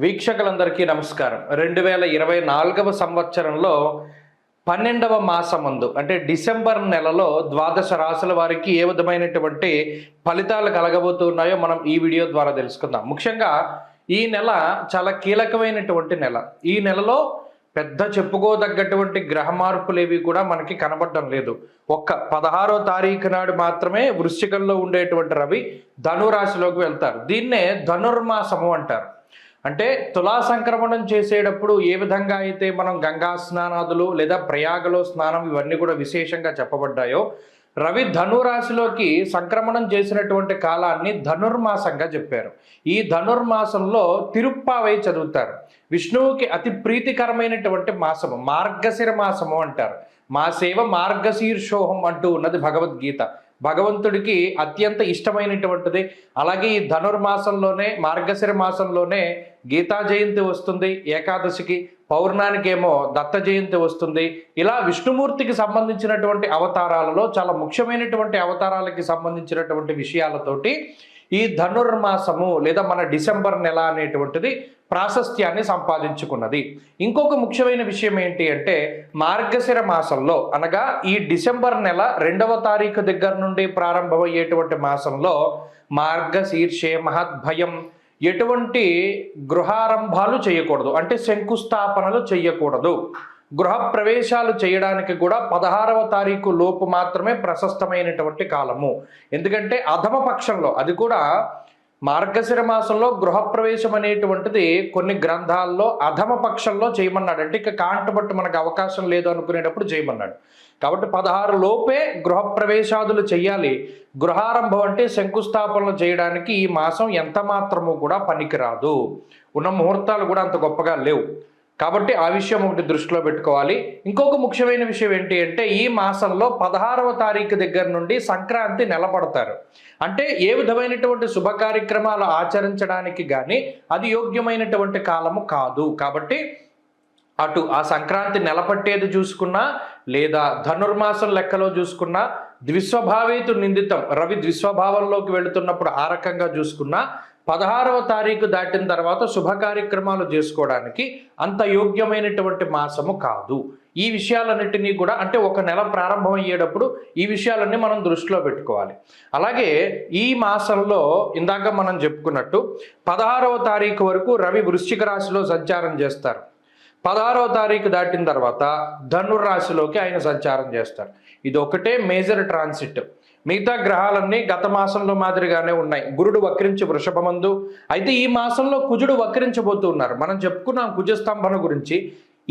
వీక్షకులందరికీ నమస్కారం. 2024వ సంవత్సరంలో 12వ మాసమందు అంటే డిసెంబర్ నెలలో ద్వాదశ రాశుల వారికి ఏ విధమైనటువంటి ఫలితాలు కలగబోతున్నాయో మనం ఈ వీడియో ద్వారా తెలుసుకుందాం. ముఖ్యంగా ఈ నెల చాలా కీలకమైనటువంటి నెల. ఈ నెలలో పెద్ద చెప్పుకోదగ్గటువంటి గ్రహ మార్పులేవి కూడా మనకి కనబడడం లేదు. ఒక్క 16వ తారీఖు నాడు మాత్రమే వృశ్చికంలో ఉండేటువంటి రవి ధనురాశిలోకి వెళ్తారు. దీన్నే ధనుర్మాసము అంటారు. అంటే తులా సంక్రమణం చేసేటప్పుడు ఏ విధంగా అయితే మనం గంగా స్నానాదులు లేదా ప్రయాగలో స్నానం ఇవన్నీ కూడా విశేషంగా చెప్పబడ్డాయో, రవి ధనురాశిలోకి సంక్రమణం చేసినటువంటి కాలాన్ని ధనుర్మాసంగా చెప్పారు. ఈ ధనుర్మాసంలో తిరుప్పావై చదువుతారు. విష్ణువుకి అతి ప్రీతికరమైనటువంటి మాసము మార్గశిర మాసము అంటారు. మాసేవ మార్గశీర్షోహం అంటూ ఉన్నది భగవద్గీత. భగవంతుడికి అత్యంత ఇష్టమైనటువంటిది. అలాగే ఈ ధనుర్మాసంలోనే మార్గశిర మాసంలోనే గీతా జయంతి వస్తుంది, ఏకాదశికి పౌర్ణానికి ఏమో దత్త జయంతి వస్తుంది. ఇలా విష్ణుమూర్తికి సంబంధించినటువంటి అవతారాలలో చాలా ముఖ్యమైనటువంటి అవతారాలకి సంబంధించినటువంటి విషయాలతోటి ఈ ధనుర్మాసము లేదా మన డిసెంబర్ నెల అనేటువంటిది ప్రాశస్త్యాన్ని సంపాదించుకున్నది. ఇంకొక ముఖ్యమైన విషయం ఏంటి అంటే, మార్గశిర మాసంలో అనగా ఈ డిసెంబర్ నెల 2వ తారీఖు దగ్గర నుండి ప్రారంభమయ్యేటువంటి మాసంలో మార్గశీర్షే మహద్భయం, ఎటువంటి గృహారంభాలు చేయకూడదు, అంటే శంకుస్థాపనలు చేయకూడదు. గృహ ప్రవేశాలు చేయడానికి కూడా 16వ తారీఖు లోపు మాత్రమే ప్రశస్తమైనటువంటి కాలము. ఎందుకంటే అధమ పక్షంలో, అది కూడా మార్గశిర మాసంలో గృహప్రవేశం అనేటువంటిది కొన్ని గ్రంథాల్లో అధమ పక్షంలో చేయమన్నాడు. అంటే ఇక కాంటబట్టు మనకు అవకాశం లేదు అనుకునేటప్పుడు చేయమన్నాడు. కాబట్టి 16 లోపే గృహప్రవేశాదులు చెయ్యాలి. గృహారంభం అంటే శంకుస్థాపనలు చేయడానికి ఈ మాసం ఎంత మాత్రము కూడా పనికిరాదు. ఉన్న ముహూర్తాలు కూడా అంత గొప్పగా లేవు. కాబట్టి ఆ విషయం ఒకటి దృష్టిలో పెట్టుకోవాలి. ఇంకొక ముఖ్యమైన విషయం ఏంటి అంటే, ఈ మాసంలో 16వ తారీఖు దగ్గర నుండి సంక్రాంతి నెలపడతారు. అంటే ఏ విధమైనటువంటి శుభ కార్యక్రమాలు ఆచరించడానికి కానీ అది యోగ్యమైనటువంటి కాలము కాదు. కాబట్టి అటు ఆ సంక్రాంతి నెలపట్టేది చూసుకున్నా లేదా ధనుర్మాసం లెక్కలో చూసుకున్నా, ద్విస్వభావేతు నిందితం రవి ద్విస్వభావంలోకి వెళుతున్నప్పుడు ఆ రకంగా చూసుకున్నా 16వ తారీఖు దాటిన తర్వాత శుభ కార్యక్రమాలు చేసుకోవడానికి అంత యోగ్యమైనటువంటి మాసము కాదు. ఈ విషయాలన్నిటినీ కూడా, అంటే ఒక నెల ప్రారంభం అయ్యేటప్పుడు ఈ విషయాలన్నీ మనం దృష్టిలో పెట్టుకోవాలి. అలాగే ఈ మాసంలో ఇందాక మనం చెప్పుకున్నట్టు 16వ తారీఖు వరకు రవి వృశ్చిక రాశిలో సంచారం చేస్తారు. 16వ తారీఖు దాటిన తర్వాత ధనుర్రాశిలోకి ఆయన సంచారం చేస్తారు. ఇది ఒకటే మేజర్ ట్రాన్సిట్. మిగతా గ్రహాలన్నీ గత మాసంలో మాదిరిగానే ఉన్నాయి. గురుడు వక్రించి వృషభమందు, అయితే ఈ మాసంలో కుజుడు వక్రించబోతున్నారు. మనం చెప్పుకున్నాం కుజస్తంభన గురించి.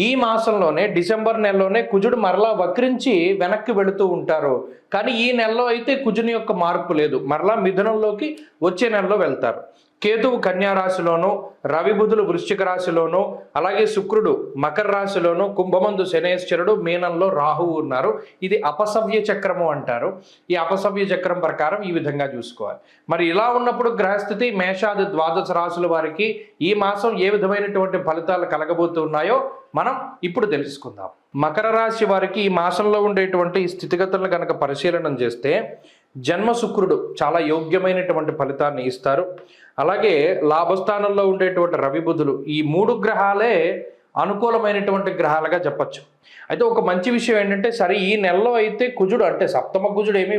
ఈ మాసంలోనే డిసెంబర్ నెలలోనే కుజుడు మరలా వక్రించి వెనక్కి వెళుతూ ఉంటారు. కానీ ఈ నెలలో అయితే కుజుని యొక్క మార్పు లేదు, మరలా మిథునంలోకి వచ్చే నెలలో వెళ్తారు. కేతువు కన్యా రాశిలోను, రవి బుధులు వృశ్చిక రాశిలోను, అలాగే శుక్రుడు మకర రాశిలోను, కుంభమందు శనేశ్వరుడు, మీనంలో రాహువు ఉన్నారు. ఇది అపసవ్య చక్రము అంటారు. ఈ అపసవ్య చక్రం ప్రకారం ఈ విధంగా చూసుకోవాలి. మరి ఇలా ఉన్నప్పుడు గ్రహస్థితి మేషాది ద్వాదశ రాశుల వారికి ఈ మాసం ఏ విధమైనటువంటి ఫలితాలు కలగబోతున్నాయో మనం ఇప్పుడు తెలుసుకుందాం. మకర రాశి వారికి ఈ మాసంలో ఉండేటువంటి స్థితిగతులను కనుక పరిశీలన చేస్తే, జన్మ శుక్రుడు చాలా యోగ్యమైనటువంటి ఫలితాన్ని ఇస్తారు. అలాగే లాభస్థానంలో ఉండేటువంటి రవి బుధులు, ఈ 3 గ్రహాలే అనుకూలమైనటువంటి గ్రహాలుగా చెప్పచ్చు. అయితే ఒక మంచి విషయం ఏంటంటే, సరే ఈ నెలలో అయితే కుజుడు, అంటే సప్తమ కుజుడు ఏమీ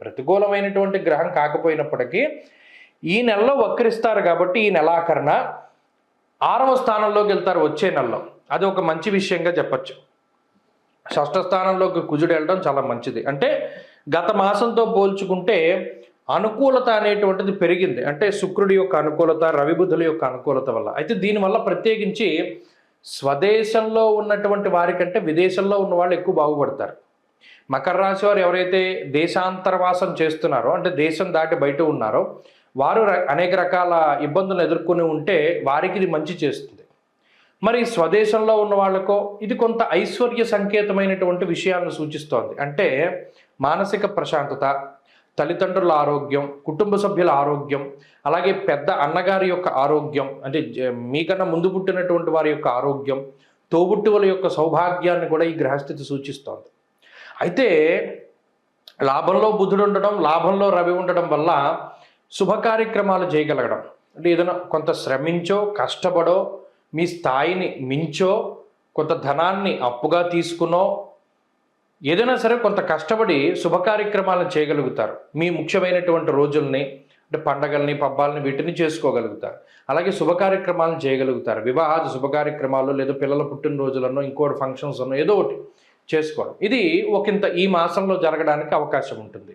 ప్రతికూలమైనటువంటి గ్రహం కాకపోయినప్పటికీ ఈ నెలలో వక్రిస్తారు. కాబట్టి ఈ నెలాఖరున 6వ స్థానంలోకి వెళ్తారు వచ్చే నెలలో. అది ఒక మంచి విషయంగా చెప్పచ్చు. షష్ఠ స్థానంలోకి కుజుడు వెళ్ళడం చాలా మంచిది. అంటే గత మాసంతో పోల్చుకుంటే అనుకూలత అనేటువంటిది పెరిగింది. అంటే శుక్రుడి యొక్క అనుకూలత, రవిబుధుల యొక్క అనుకూలత వల్ల. అయితే దీనివల్ల ప్రత్యేకించి స్వదేశంలో ఉన్నటువంటి వారికంటే విదేశంలో ఉన్న వాళ్ళు ఎక్కువ బాగుపడతారు. మకర రాశి వారు ఎవరైతే దేశాంతరవాసం చేస్తున్నారో, అంటే దేశం దాటి బయట ఉన్నారో, వారు అనేక రకాల ఇబ్బందులు ఎదుర్కొని ఉంటే వారికి ఇది మంచి చేస్తుంది. మరి స్వదేశంలో ఉన్న వాళ్ళకో ఇది కొంత ఐశ్వర్య సంకేతమైనటువంటి విషయాలను సూచిస్తోంది. అంటే మానసిక ప్రశాంతత, తల్లిదండ్రుల ఆరోగ్యం, కుటుంబ సభ్యుల ఆరోగ్యం, అలాగే పెద్ద అన్నగారి యొక్క ఆరోగ్యం, అంటే మీకన్నా ముందు పుట్టినటువంటి వారి యొక్క ఆరోగ్యం, తోబుట్టువుల యొక్క సౌభాగ్యాన్ని కూడా ఈ గ్రహస్థితి సూచిస్తోంది. అయితే లాభంలో బుధుడు ఉండడం, లాభంలో రవి ఉండడం వల్ల శుభ కార్యక్రమాలు చేయగలగడం, అంటే ఏదైనా కొంత శ్రమించో కష్టపడో మీ స్థాయిని మించో కొంత ధనాన్ని అప్పుగా తీసుకునో ఏదైనా సరే కొంత కష్టపడి శుభ కార్యక్రమాలను చేయగలుగుతారు. మీ ముఖ్యమైనటువంటి రోజుల్ని అంటే పండగల్ని పబ్బాలని వీటిని చేసుకోగలుగుతారు. అలాగే శుభ కార్యక్రమాలను చేయగలుగుతారు. వివాహాది శుభ కార్యక్రమాలు లేదా పిల్లల పుట్టినరోజులను ఇంకోటి ఫంక్షన్స్ ఉన్నో ఏదో ఒకటి చేసుకోవడం ఇది ఒకంత ఈ మాసంలో జరగడానికి అవకాశం ఉంటుంది.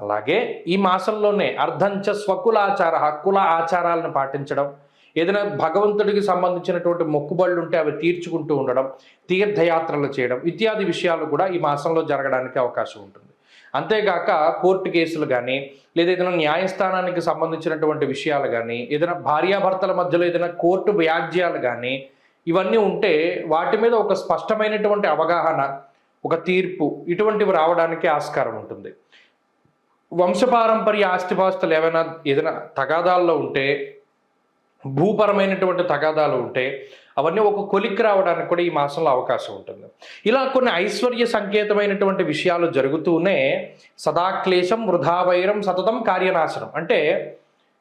అలాగే ఈ మాసంలోనే అర్ధంచ స్వకులాచార కుల ఆచారాలను పాటించడం, ఏదైనా భగవంతుడికి సంబంధించినటువంటి మొక్కుబళ్ళు ఉంటే అవి తీర్చుకుంటూ ఉండడం, తీర్థయాత్రలు చేయడం ఇత్యాది విషయాలు కూడా ఈ మాసంలో జరగడానికి అవకాశం ఉంటుంది. అంతేగాక కోర్టు కేసులు కానీ లేదా ఏదైనా న్యాయస్థానానికి సంబంధించినటువంటి విషయాలు కానీ ఏదైనా భార్యాభర్తల మధ్యలో ఏదైనా కోర్టు వ్యాజ్యాలు కానీ ఇవన్నీ ఉంటే వాటి మీద ఒక స్పష్టమైనటువంటి అవగాహన, ఒక తీర్పు ఇటువంటివి రావడానికి ఆస్కారం ఉంటుంది. వంశపారంపర్య ఆస్తిపాస్తులు ఏదైనా తగాదాల్లో ఉంటే, భూపరమైనటువంటి తగాదాలు ఉంటే అవన్నీ ఒక కొలిక్కి రావడానికి కూడా ఈ మాసంలో అవకాశం ఉంటుంది. ఇలా కొన్ని ఐశ్వర్య సంకేతమైనటువంటి విషయాలు జరుగుతూనే సదాక్లేశం వృధావైరం సతతం కార్యనాశనం అంటే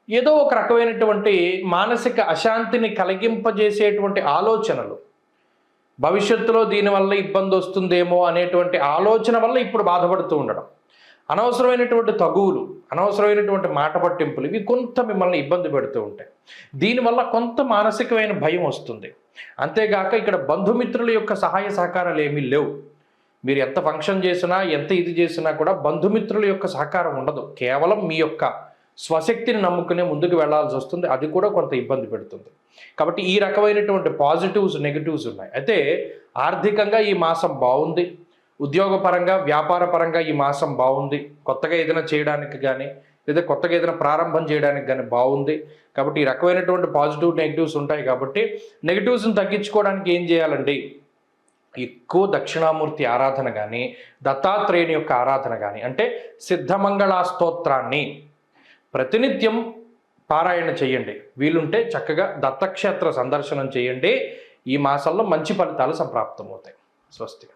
ఏదో ఒక రకమైనటువంటి మానసిక అశాంతిని కలిగింపజేసేటువంటి ఆలోచనలు, భవిష్యత్తులో దీనివల్ల ఇబ్బంది వస్తుందేమో అనేటువంటి ఆలోచన వల్ల ఇప్పుడు బాధపడుతూ ఉండడం, అనవసరమైనటువంటి తగువులు, అనవసరమైనటువంటి మాట పట్టింపులు ఇవి కొంత మిమ్మల్ని ఇబ్బంది పెడుతూ ఉంటాయి. దీనివల్ల కొంత మానసికమైన భయం వస్తుంది. అంతేగాక ఇక్కడ బంధుమిత్రుల యొక్క సహాయ సహకారాలు ఏమీ లేవు. మీరు ఎంత ఫంక్షన్ చేసినా ఎంత ఇది చేసినా కూడా బంధుమిత్రుల యొక్క సహకారం ఉండదు. కేవలం మీ యొక్క స్వశక్తిని నమ్ముకునే ముందుకు వెళ్లాల్సి వస్తుంది. అది కూడా కొంత ఇబ్బంది పెడుతుంది. కాబట్టి ఈ రకమైనటువంటి పాజిటివ్స్ నెగిటివ్స్ ఉన్నాయి. అయితే ఆర్థికంగా ఈ మాసం బాగుంది, ఉద్యోగపరంగా వ్యాపారపరంగా ఈ మాసం బాగుంది, కొత్తగా ఏదైనా చేయడానికి కానీ లేదా కొత్తగా ఏదైనా ప్రారంభం చేయడానికి కానీ బాగుంది. కాబట్టి ఈ రకమైనటువంటి పాజిటివ్ నెగిటివ్స్ ఉంటాయి. కాబట్టి నెగిటివ్స్ని తగ్గించుకోవడానికి ఏం చేయాలండి, ఎక్కువ దక్షిణామూర్తి ఆరాధన కానీ దత్తాత్రేయుని యొక్క ఆరాధన కానీ అంటే సిద్ధమంగళా స్తోత్రాన్ని ప్రతినిత్యం పారాయణ చేయండి. వీలుంటే చక్కగా దత్తక్షేత్ర సందర్శనం చేయండి. ఈ మాసంలో మంచి ఫలితాలు సంప్రాప్తమవుతాయి. స్వస్తి.